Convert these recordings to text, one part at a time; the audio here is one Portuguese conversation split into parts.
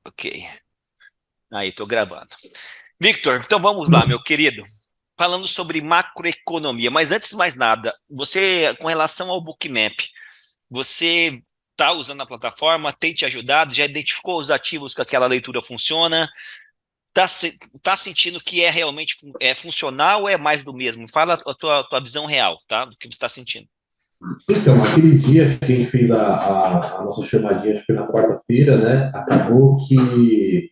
Ok. Aí, estou gravando. Victor, então vamos lá, meu querido. Falando sobre macroeconomia, mas antes de mais nada, você, com relação ao Bookmap, você está usando a plataforma, tem te ajudado, já identificou os ativos que aquela leitura funciona? Tá sentindo que é realmente funcional ou é mais do mesmo? Fala a tua visão real, tá? Do que você está sentindo. Então, aquele dia que a gente fez a nossa chamadinha, acho que foi na quarta-feira, né? Acabou que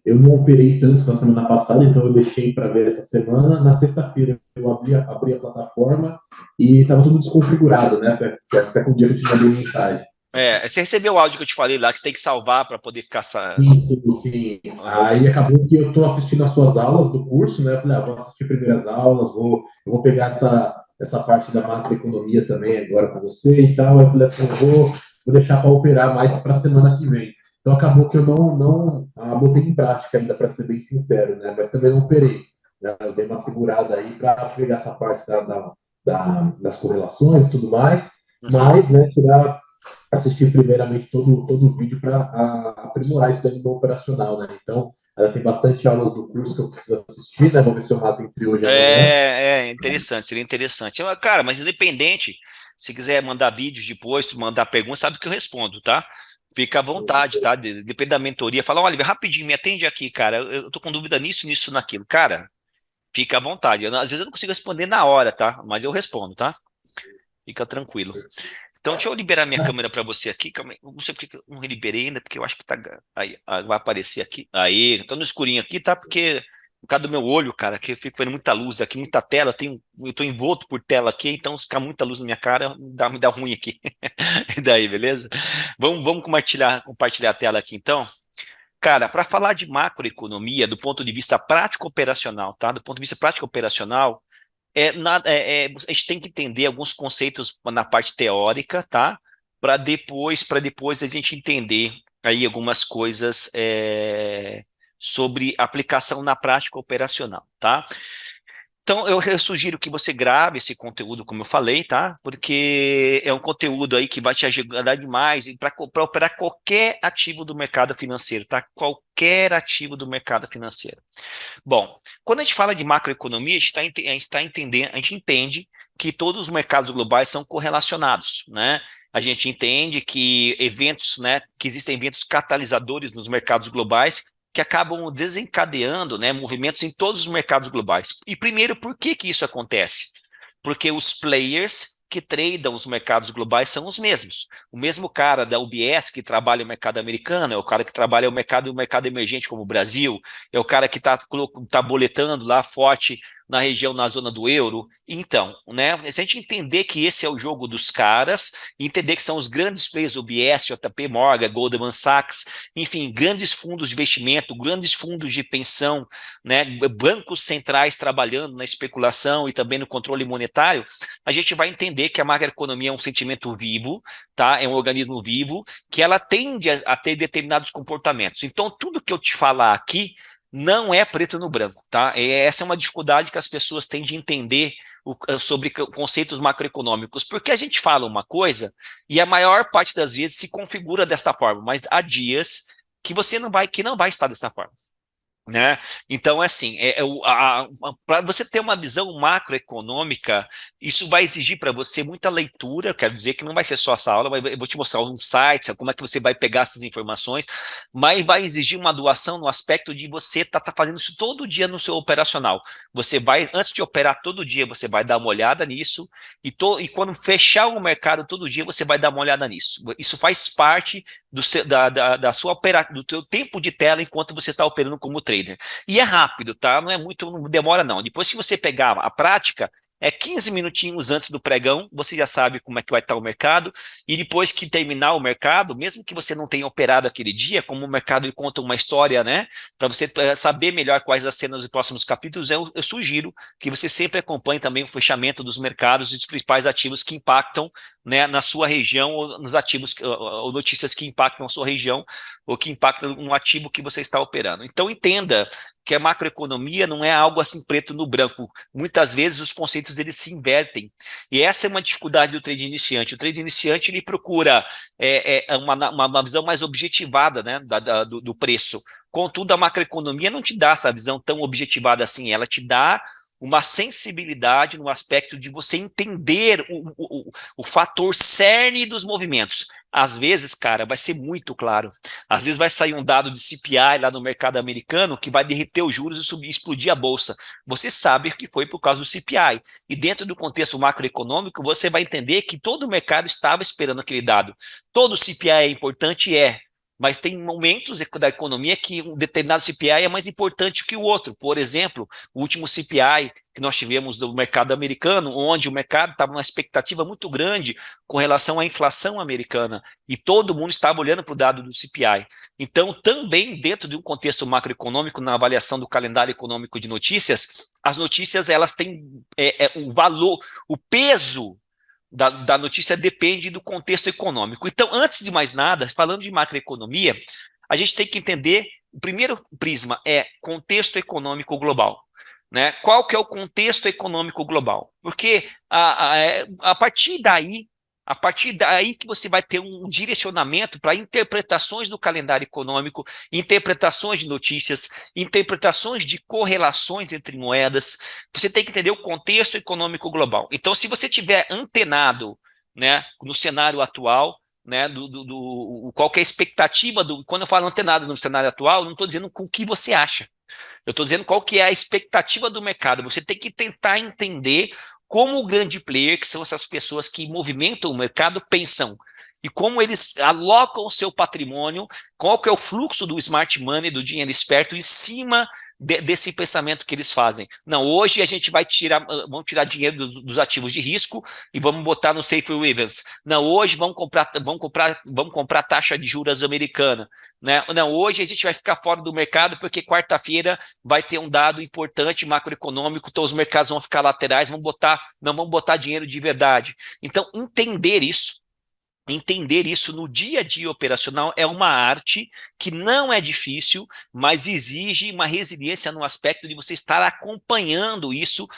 eu não operei tanto na semana passada, então eu deixei para ver essa semana. Na sexta-feira eu abri a plataforma e estava tudo desconfigurado, né? Até com o dia que eu te mandei mensagem. Você recebeu o áudio que eu te falei lá, que você tem que salvar para poder ficar. Sim. Aham. Aí acabou que eu estou assistindo as suas aulas do curso, né? Eu falei, vou assistir primeiro as aulas, eu vou pegar essa parte da macroeconomia também agora com você e tal. Eu falei assim, vou deixar para operar mais para a semana que vem. Então acabou que eu não botei em prática ainda, para ser bem sincero, né? Mas também não operei. Né? Eu dei uma segurada aí para pegar essa parte das correlações e tudo mais, Uhum. mas, né, tirar assistir primeiramente todo o vídeo para aprimorar isso daí no operacional, né? Então, ela tem bastante aulas do curso que eu preciso assistir, né? Vou ver se eu mato entre hoje e amanhã. É interessante, seria interessante. Cara, mas independente, se quiser mandar vídeos depois, mandar perguntas, sabe que eu respondo, tá? Fica à vontade, tá? Depende da mentoria. Fala, olha, rapidinho, me atende aqui, cara. Eu tô com dúvida nisso, nisso, naquilo. Cara, fica à vontade. Às vezes eu não consigo responder na hora, tá? Mas eu respondo, tá? Fica tranquilo. Então, deixa eu liberar minha câmera para você aqui. Calma aí. Não sei porque que eu não liberei ainda, porque eu acho que tá. Aí, vai aparecer aqui. Aí, tô no escurinho aqui, tá? Porque por causa do meu olho, cara, que eu fico vendo muita luz aqui, muita tela. Eu tô envolto por tela aqui, então se ficar muita luz na minha cara, me dá ruim aqui. E daí, beleza? Vamos compartilhar a tela aqui, então. Cara, para falar de macroeconomia, do ponto de vista prático operacional, tá? Do ponto de vista prático operacional, a gente tem que entender alguns conceitos na parte teórica, tá? Para depois a gente entender aí algumas coisas sobre aplicação na prática operacional, tá? Então, eu sugiro que você grave esse conteúdo, como eu falei, tá? Porque é um conteúdo aí que vai te ajudar demais para operar qualquer ativo do mercado financeiro, tá? Qualquer ativo do mercado financeiro. Bom, quando a gente fala de macroeconomia, a gente entendendo, a gente entende que todos os mercados globais são correlacionados, né? A gente entende que que existem eventos catalisadores nos mercados globais que acabam desencadeando, né, movimentos em todos os mercados globais. E primeiro, por que que isso acontece? Porque os players que tradam os mercados globais são os mesmos. O mesmo cara da UBS que trabalha o mercado americano, é o cara que trabalha o mercado emergente como o Brasil, é o cara que tá boletando lá forte na região, na zona do euro. Então, né, se a gente entender que esse é o jogo dos caras, entender que são os grandes players, UBS, JP Morgan, Goldman Sachs, enfim, grandes fundos de investimento, grandes fundos de pensão, né, bancos centrais trabalhando na especulação e também no controle monetário, a gente vai entender que a macroeconomia é um sentimento vivo, tá? É um organismo vivo, que ela tende a ter determinados comportamentos. Então, tudo que eu te falar aqui não é preto no branco, tá? Essa é uma dificuldade que as pessoas têm de entender sobre conceitos macroeconômicos, porque a gente fala uma coisa e a maior parte das vezes se configura desta forma, mas há dias que não vai estar dessa forma. Né? Então, é assim, para você ter uma visão macroeconômica, isso vai exigir para você muita leitura. Eu quero dizer que não vai ser só essa aula, eu vou te mostrar um site, como é que você vai pegar essas informações, mas vai exigir uma doação no aspecto de você tá fazendo isso todo dia no seu operacional. Você vai, antes de operar todo dia, você vai dar uma olhada nisso, e quando fechar o mercado todo dia, você vai dar uma olhada nisso. Isso faz parte da sua do teu tempo de tela enquanto você está operando como trader. E é rápido, tá? Não é muito, não demora não. Depois que você pegar a prática, é 15 minutinhos antes do pregão, você já sabe como é que vai estar o mercado, e depois que terminar o mercado, mesmo que você não tenha operado aquele dia, como o mercado ele conta uma história, né, para você saber melhor quais as cenas dos próximos capítulos, eu sugiro que você sempre acompanhe também o fechamento dos mercados e dos principais ativos que impactam, né, na sua região, ou nos ativos, ou notícias que impactam a sua região, ou que impactam um ativo que você está operando. Então entenda que a macroeconomia não é algo assim preto no branco. Muitas vezes os conceitos conceitos eles se invertem. E essa é uma dificuldade do trade iniciante. O trade iniciante ele procura uma visão mais objetivada, né, do preço. Contudo, a macroeconomia não te dá essa visão tão objetivada assim. Ela te dá uma sensibilidade no aspecto de você entender o fator cerne dos movimentos. Às vezes, cara, vai ser muito claro. Às vezes vai sair um dado de CPI lá no mercado americano que vai derreter os juros e explodir a bolsa. Você sabe que foi por causa do CPI. E dentro do contexto macroeconômico, você vai entender que todo o mercado estava esperando aquele dado. Todo CPI é importante, mas tem momentos da economia que um determinado CPI é mais importante que o outro. Por exemplo, o último CPI que nós tivemos do mercado americano, onde o mercado estava numa expectativa muito grande com relação à inflação americana, e todo mundo estava olhando para o dado do CPI. Então, também dentro de um contexto macroeconômico, na avaliação do calendário econômico de notícias, as notícias elas têm o valor, o peso da notícia depende do contexto econômico. Então, antes de mais nada, falando de macroeconomia, a gente tem que entender, o primeiro prisma é contexto econômico global. Né? Qual que é o contexto econômico global? Porque a partir daí que você vai ter um direcionamento para interpretações do calendário econômico, interpretações de notícias, interpretações de correlações entre moedas. Você tem que entender o contexto econômico global. Então, se você tiver antenado, né, no cenário atual, né, qual que é a expectativa quando eu falo antenado no cenário atual, não estou dizendo com o que você acha. Eu estou dizendo qual que é a expectativa do mercado. Você tem que tentar entender como o grande player, que são essas pessoas que movimentam o mercado, pensam. E como eles alocam o seu patrimônio, qual que é o fluxo do smart money, do dinheiro esperto, em cima desse pensamento que eles fazem. Não, hoje a gente vamos tirar dinheiro dos ativos de risco e vamos botar no safe havens. Não, hoje vamos comprar taxa de juros americana. Né? Não, hoje a gente vai ficar fora do mercado porque quarta-feira vai ter um dado importante macroeconômico, então os mercados vão ficar laterais, não vamos botar dinheiro de verdade. Então, entender isso no dia a dia operacional é uma arte que não é difícil, mas exige uma resiliência no aspecto de você estar acompanhando isso,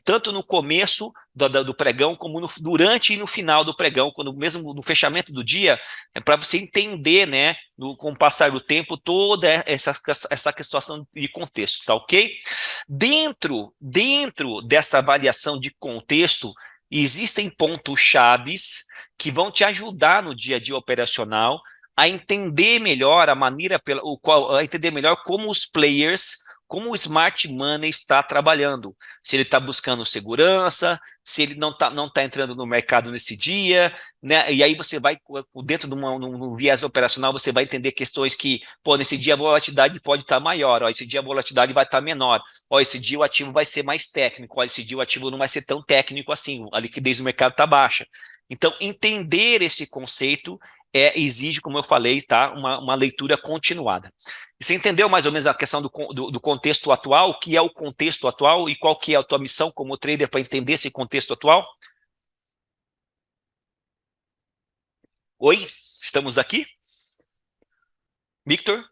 tanto no começo do pregão, como durante e no final do pregão, quando mesmo no fechamento do dia, para você entender, né, com o passar do tempo, toda essa situação de contexto, tá ok? Dentro dessa avaliação de contexto, existem pontos chaves que vão te ajudar no dia a dia operacional a entender melhor a maneira a entender melhor como os players, como o smart money está trabalhando. Se ele está buscando segurança, se ele não tá entrando no mercado nesse dia, né? E aí você vai, dentro de um viés operacional, você vai entender questões que, pô, nesse dia a volatilidade pode estar maior, ó, esse dia a volatilidade vai estar menor, ó, esse dia o ativo vai ser mais técnico, ó, esse dia o ativo não vai ser tão técnico assim, a liquidez do mercado está baixa. Então, entender esse conceito exige, como eu falei, tá, uma leitura continuada. Você entendeu mais ou menos a questão do contexto atual, o que é o contexto atual e qual que é a tua missão como trader para entender esse contexto atual? Oi, estamos aqui? Victor,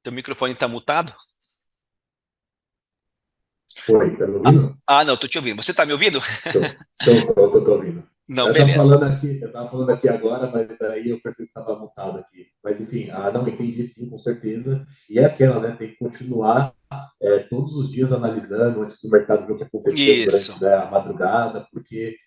teu microfone está mutado? Oi, tá me ouvindo? Não, estou te ouvindo. Você está me ouvindo? Tô ouvindo. Não, Eu beleza. estava falando aqui agora, mas aí eu percebi que estava mutado aqui. Mas enfim, não entendi sim, com certeza. E é aquela, né? Tem que continuar todos os dias analisando antes do mercado ver o que aconteceu Isso. durante, né, a madrugada, porque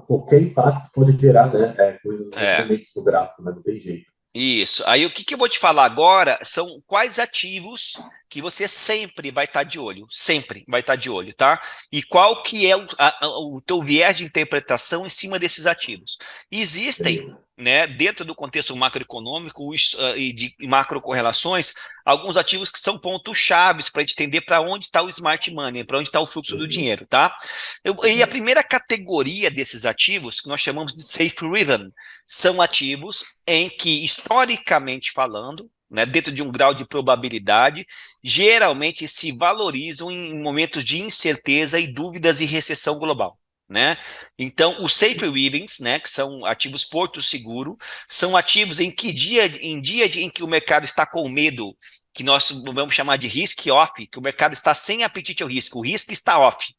qualquer impacto pode gerar, né, coisas assim, sementes do gráfico, né? Não tem jeito. Isso. Aí o que eu vou te falar agora são quais ativos que você sempre vai estar de olho, sempre vai estar de olho, tá? E qual que é o teu viés de interpretação em cima desses ativos. Existem, Beleza. né, dentro do contexto macroeconômico e de macrocorrelações, alguns ativos que são pontos chaves para a gente entender para onde está o smart money, para onde está o fluxo do dinheiro, tá? E a primeira categoria desses ativos, que nós chamamos de safe haven, são ativos em que, historicamente falando, né, dentro de um grau de probabilidade, geralmente se valorizam em momentos de incerteza e dúvidas e recessão global. Né? Então, os safe havens, né, que são ativos porto seguro, são ativos em que em que o mercado está com medo, que nós vamos chamar de risk off, que o mercado está sem apetite ao risco, o risco está off.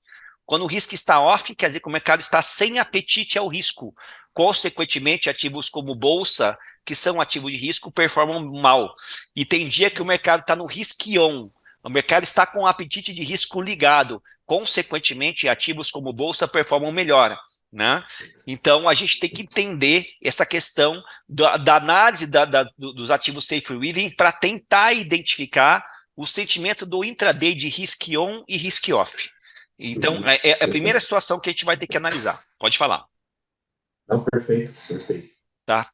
Quando o risco está off, quer dizer que o mercado está sem apetite ao risco. Consequentemente, ativos como bolsa, que são ativos de risco, performam mal. E tem dia que o mercado está no risk on. O mercado está com o apetite de risco ligado. Consequentemente, ativos como bolsa performam melhor, né? Então, a gente tem que entender essa questão da análise dos ativos safe haven para tentar identificar o sentimento do intraday de risk on e risk off. Então, é a primeira situação que a gente vai ter que analisar. Pode falar. Não, perfeito, perfeito. Tá?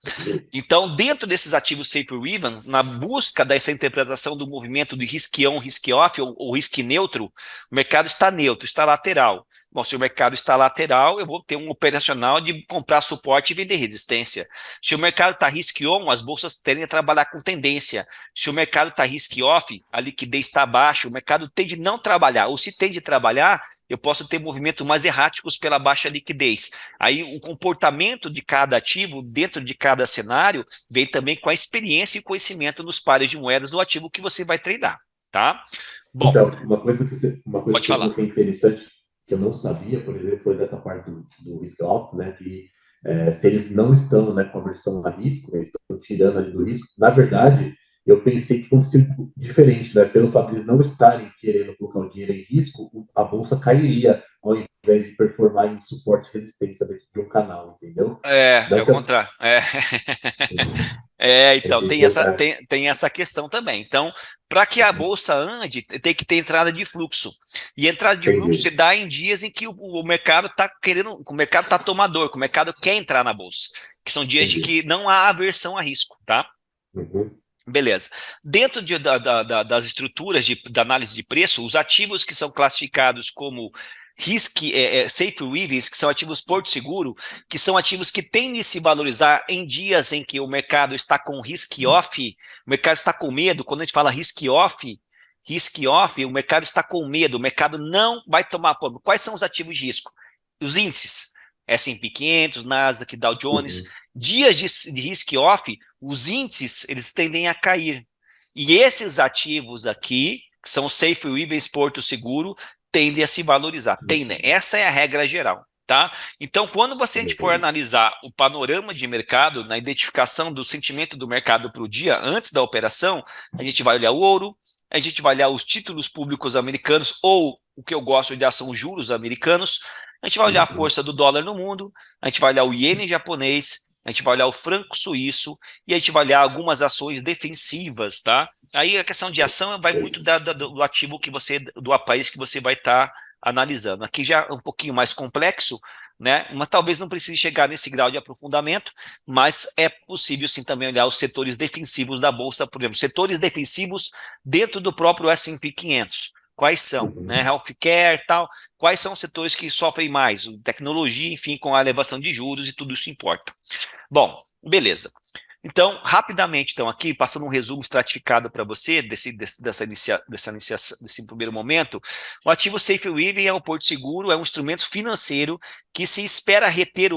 Então, dentro desses ativos safe haven, na busca dessa interpretação do movimento de risk on, risk off ou risk neutro, o mercado está neutro, está lateral. Bom, se o mercado está lateral, eu vou ter um operacional de comprar suporte e vender resistência. Se o mercado está risk on, as bolsas tendem a trabalhar com tendência. Se o mercado está risk off, a liquidez está baixa, o mercado tende a não trabalhar. Ou se tende a trabalhar, eu posso ter movimentos mais erráticos pela baixa liquidez. Aí o comportamento de cada ativo, dentro de cada cenário, vem também com a experiência e conhecimento nos pares de moedas do ativo que você vai tradar, tá? Bom, então, uma coisa que você colocou interessante, que eu não sabia, por exemplo, foi dessa parte do risk-off, né, que se eles não estão, né, com a versão a risco, eles estão tirando ali do risco, na verdade, eu pensei que aconteceu diferente, né, pelo fato de eles não estarem querendo colocar o dinheiro em risco, a bolsa cairia, ao invés de performar em suporte e resistência dentro de um canal, entendeu? é Não o que eu... contrário. Então, tem essa questão também. Então, para que a bolsa ande, tem que ter entrada de fluxo. E entrada de fluxo se dá em dias em que o mercado está querendo, o mercado está tomador, que o mercado quer entrar na bolsa. Que são dias de que não há aversão a risco, tá? Beleza. Dentro das estruturas da análise de preço, os ativos que são classificados como safe havens, que são ativos porto seguro, que são ativos que tendem a se valorizar em dias em que o mercado está com risk off, o mercado está com medo. Quando a gente fala risk off, o mercado está com medo, o mercado não vai tomar. Quais são os ativos de risco? Os índices, S&P 500, Nasdaq, Dow Jones. Dias de risk off, os índices eles tendem a cair. E esses ativos aqui, que são safe havens, porto seguro, tendem a se valorizar. Essa é a regra geral, tá? Então, quando você for analisar o panorama de mercado, na identificação do sentimento do mercado para o dia, antes da operação, a gente vai olhar o ouro, a gente vai olhar os títulos públicos americanos, ou o que eu gosto de olhar são os juros americanos, a gente vai olhar a força do dólar no mundo, a gente vai olhar o iene japonês, a gente vai olhar o franco suíço e a gente vai olhar algumas ações defensivas, tá? Aí a questão de ação vai muito do ativo que você, do país que você vai estar analisando. Aqui já é um pouquinho mais complexo, né? Mas talvez não precise chegar nesse grau de aprofundamento, mas é possível sim também olhar os setores defensivos da bolsa, por exemplo, setores defensivos dentro do próprio S&P 500. Quais são, né? Healthcare, tal. Quais são os setores que sofrem mais? Tecnologia, enfim, com a elevação de juros e tudo isso importa. Bom, beleza. Então, rapidamente, então, aqui, passando um resumo estratificado para você desse primeiro momento, o ativo Safe Haven é um porto seguro, é um instrumento financeiro que se espera reter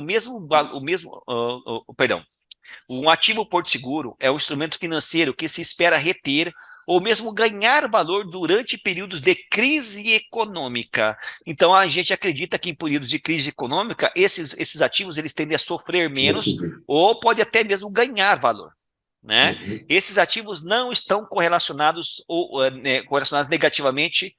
um ativo porto seguro é um instrumento financeiro que se espera reter ou mesmo ganhar valor durante períodos de crise econômica. Então, a gente acredita que em períodos de crise econômica, esses ativos eles tendem a sofrer menos ou pode até mesmo ganhar valor, né? Esses ativos não estão correlacionados negativamente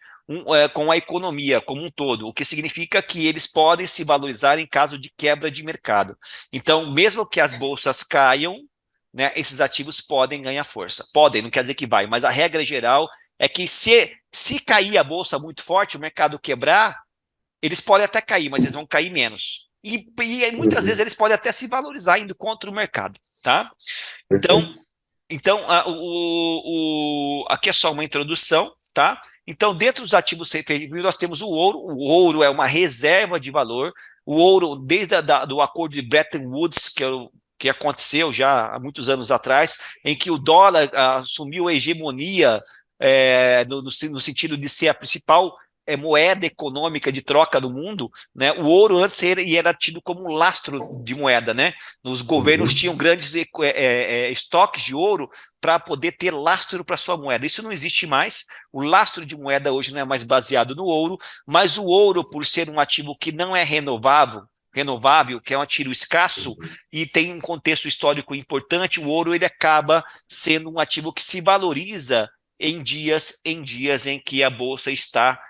com a economia como um todo, o que significa que eles podem se valorizar em caso de quebra de mercado. Então, mesmo que as bolsas caiam, né, esses ativos podem ganhar força. Podem, não quer dizer que vai, mas a regra geral é que se cair a bolsa muito forte, o mercado quebrar, eles podem até cair, mas eles vão cair menos. E muitas vezes eles podem até se valorizar indo contra o mercado, tá? Então aqui é só uma introdução, tá? Então, dentro dos ativos safe nós temos o ouro. O ouro é uma reserva de valor. O ouro, desde do acordo de Bretton Woods, que aconteceu já há muitos anos atrás, em que o dólar assumiu a hegemonia no sentido de ser a principal moeda econômica de troca do mundo, né? O ouro antes era tido como um lastro de moeda, né? Os governos tinham grandes estoques de ouro para poder ter lastro para sua moeda. Isso não existe mais. O lastro de moeda hoje não é mais baseado no ouro, mas o ouro, por ser um ativo que não é renovável, que é um ativo escasso e tem um contexto histórico importante, o ouro ele acaba sendo um ativo que se valoriza em dias em que a bolsa está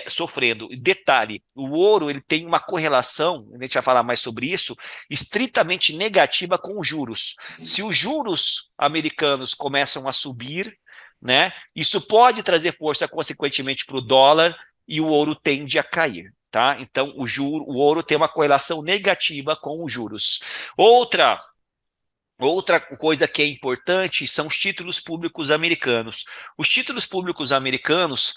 sofrendo. Detalhe, o ouro ele tem uma correlação, a gente vai falar mais sobre isso, estritamente negativa com os juros. Se os juros americanos começam a subir, né, isso pode trazer força, consequentemente, para o dólar e o ouro tende a cair. Tá? Então, o ouro tem uma correlação negativa com os juros. Outra coisa que é importante são os títulos públicos americanos. Os títulos públicos americanos,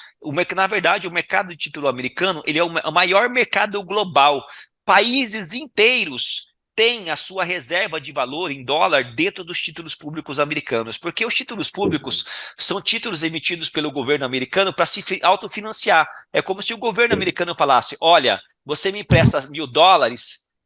na verdade, o mercado de título americano ele é o maior mercado global. Países inteiros têm a sua reserva de valor em dólar dentro dos títulos públicos americanos, porque os títulos públicos são títulos emitidos pelo governo americano para se autofinanciar. É como se o governo americano falasse, olha, você me empresta US$ 1.000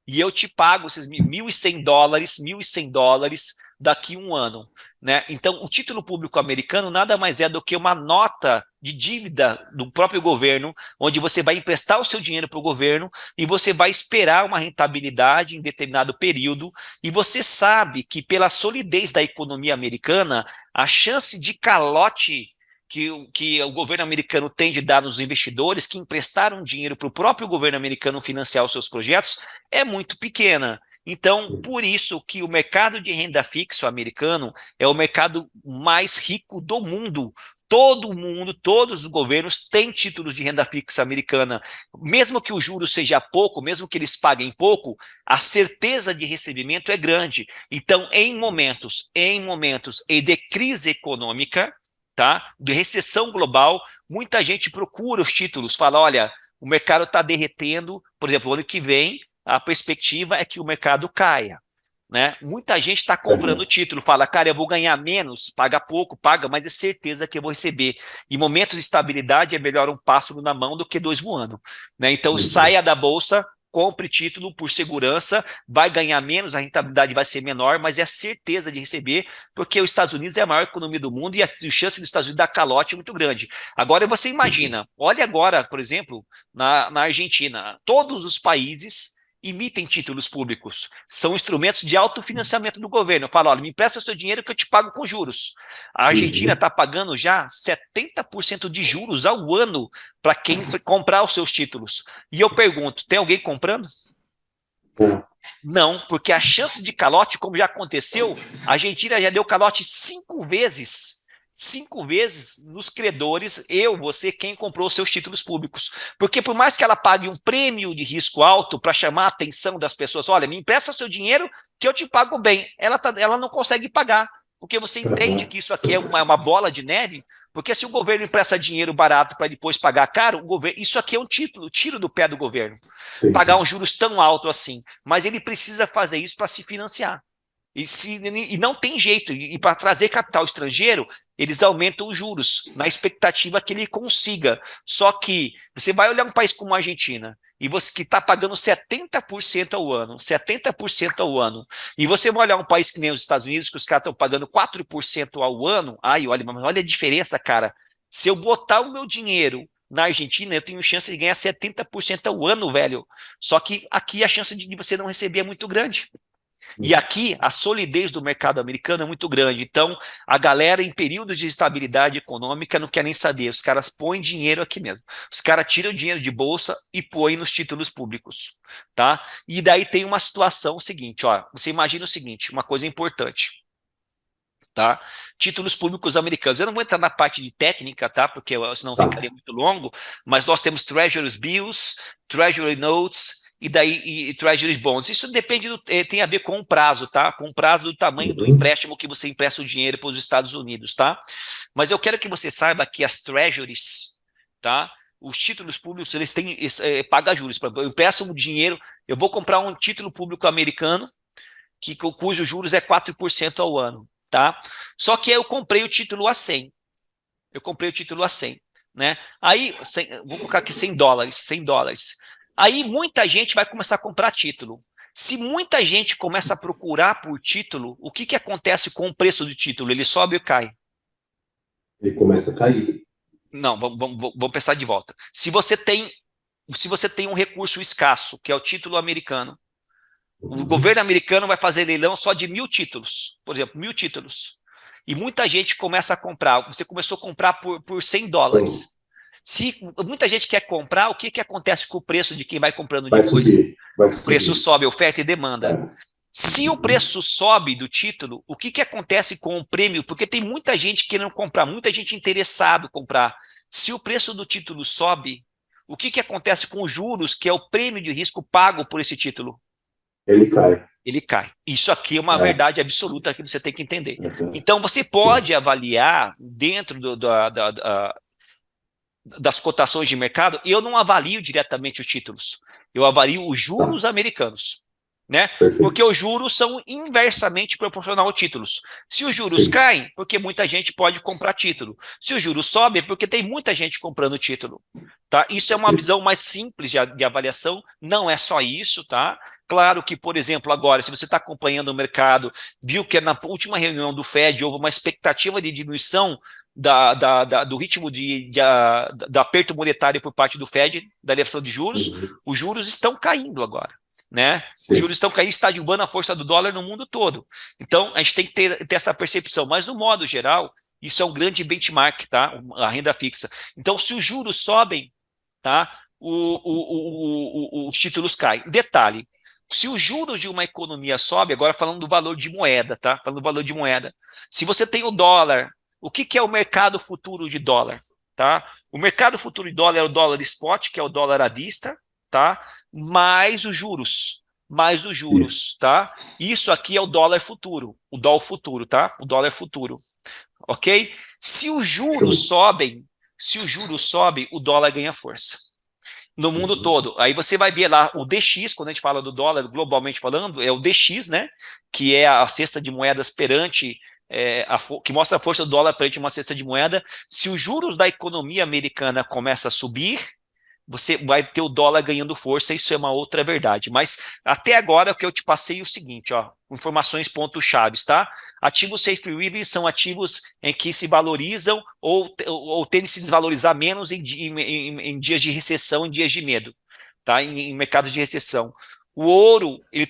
e eu te pago esses US$ 1.100 daqui a um ano. Né? Então, o título público americano nada mais é do que uma nota de dívida do próprio governo, onde você vai emprestar o seu dinheiro para o governo e você vai esperar uma rentabilidade em determinado período, e você sabe que pela solidez da economia americana, a chance de calote que o governo americano tem de dar nos investidores que emprestaram dinheiro para o próprio governo americano financiar os seus projetos é muito pequena. Então, por isso que o mercado de renda fixa americano é o mercado mais rico do mundo. Todo mundo, todos os governos têm títulos de renda fixa americana. Mesmo que o juro seja pouco, mesmo que eles paguem pouco, a certeza de recebimento é grande. Então, em momentos e de crise econômica, tá? De recessão global, muita gente procura os títulos, fala, olha, o mercado está derretendo, por exemplo, o ano que vem, a perspectiva é que o mercado caia. Né? Muita gente está comprando o título, fala, cara, eu vou ganhar menos, paga pouco, paga, mas é certeza que eu vou receber. Em momentos de estabilidade, é melhor um pássaro na mão do que dois voando. Né? Então, saia da bolsa, compre título por segurança, vai ganhar menos, a rentabilidade vai ser menor, mas é certeza de receber, porque os Estados Unidos é a maior economia do mundo e a chance dos Estados Unidos dar calote é muito grande. Agora você imagina, olha agora, por exemplo, na Argentina, todos os países emitem títulos públicos, são instrumentos de autofinanciamento do governo. Eu falo, olha, me empresta o seu dinheiro que eu te pago com juros. A Argentina está pagando já 70% de juros ao ano para quem comprar os seus títulos. E eu pergunto, tem alguém comprando? Não, porque a chance de calote, como já aconteceu, a Argentina já deu calote 5 vezes nos credores, você, quem comprou os seus títulos públicos. Porque por mais que ela pague um prêmio de risco alto para chamar a atenção das pessoas, olha, me empresta seu dinheiro que eu te pago bem, ela não consegue pagar, porque você entende que isso aqui é uma bola de neve, porque se o governo empresta dinheiro barato para depois pagar caro, isso aqui é um tiro do pé do governo, pagar uns juros tão altos assim, mas ele precisa fazer isso para se financiar. E não tem jeito, e para trazer capital estrangeiro, eles aumentam os juros, na expectativa que ele consiga. Só que você vai olhar um país como a Argentina, e você que está pagando 70% ao ano, 70% ao ano, e você vai olhar um país que nem os Estados Unidos, que os caras estão pagando 4% ao ano, olha a diferença, cara. Se eu botar o meu dinheiro na Argentina, eu tenho chance de ganhar 70% ao ano, velho. Só que aqui a chance de você não receber é muito grande. E aqui a solidez do mercado americano é muito grande. Então, a galera em períodos de estabilidade econômica não quer nem saber. Os caras põem dinheiro aqui mesmo. Os caras tiram dinheiro de bolsa e põem nos títulos públicos. Tá? E daí tem uma situação seguinte, ó, você imagina o seguinte, uma coisa importante. Tá? Títulos públicos americanos. Eu não vou entrar na parte de técnica, tá? Porque senão ficaria muito longo, mas nós temos Treasury Bills, Treasury Notes e Treasury Bonds. Isso depende tem a ver com o prazo, tá? Com o prazo do tamanho do empréstimo que você empresta o dinheiro para os Estados Unidos, tá? Mas eu quero que você saiba que as Treasuries, tá? Os títulos públicos, eles têm paga juros. Eu empresto um dinheiro, eu vou comprar um título público americano cujo juros é 4% ao ano. Tá? Só que eu comprei o título a 100. Eu comprei o título a 100. né? Aí, vou colocar aqui $100, $100. Aí muita gente vai começar a comprar título. Se muita gente começa a procurar por título, o que acontece com o preço do título? Ele sobe ou cai? Ele começa a cair. Não, vamos pensar de volta. Se você tem um recurso escasso, que é o título americano, o governo americano vai fazer leilão só de 1.000 títulos, por exemplo, 1.000 títulos. E muita gente começa a comprar. Você começou a comprar por Então, $100. Se muita gente quer comprar, o que acontece com o preço de quem vai comprando vai depois? subir, vai O preço subir. sobe, oferta e demanda. É. Se o preço sobe do título, o que acontece com o prêmio? Porque tem muita gente querendo comprar, muita gente interessada em comprar. Se o preço do título sobe, o que acontece com os juros, que é o prêmio de risco pago por esse título? Ele cai. Ele cai. Isso aqui é uma É. verdade absoluta que você tem que entender. Uhum. Então, você Sim. pode avaliar dentro das cotações de mercado, e eu não avalio diretamente os títulos, eu avalio os Tá, juros americanos, né? Porque perfeito. os juros são inversamente proporcional aos títulos. Se os juros Sim. caem, porque muita gente pode comprar título. Se os juros sobem, é porque tem muita gente comprando título. Tá? Isso é uma visão mais simples de avaliação, não é só isso, tá? Claro que, por exemplo, agora, se você está acompanhando o mercado, viu que na última reunião do Fed houve uma expectativa de diminuição do ritmo do aperto monetário por parte do Fed, da elevação de juros, Uhum. os juros estão caindo agora. Né? Os Sim. juros estão caindo, está derrubando a força do dólar no mundo todo. Então, a gente tem que ter essa percepção. Mas, no modo geral, isso é um grande benchmark, tá? A renda fixa. Então, se os juros sobem, tá? Os títulos caem. Detalhe, se os juros de uma economia sobe, agora falando do valor de moeda, tá? Falando do valor de moeda. Se você tem o dólar, o que é o mercado futuro de dólar? Tá? O mercado futuro de dólar é o dólar spot, que é o dólar à vista, tá? Mais os Isso. juros, tá? Isso aqui é o dólar futuro, o dólar futuro, tá? O dólar futuro, ok? Se os juros Show. sobem, se o juros sobe, o dólar ganha força no mundo Uhum. todo. Aí você vai ver lá o DX, quando a gente fala do dólar, globalmente falando, é o DX, né? Que é a cesta de moedas perante, que mostra a força do dólar perante uma cesta de moeda. Se os juros da economia americana começam a subir, você vai ter o dólar ganhando força, isso é uma outra verdade. Mas até agora o que eu te passei é o seguinte, ó, informações pontos chaves, tá? Ativos safe haven são ativos em que se valorizam ou tendem a se desvalorizar menos em dias de recessão, em dias de medo, tá? Em mercados de recessão. O ouro, ele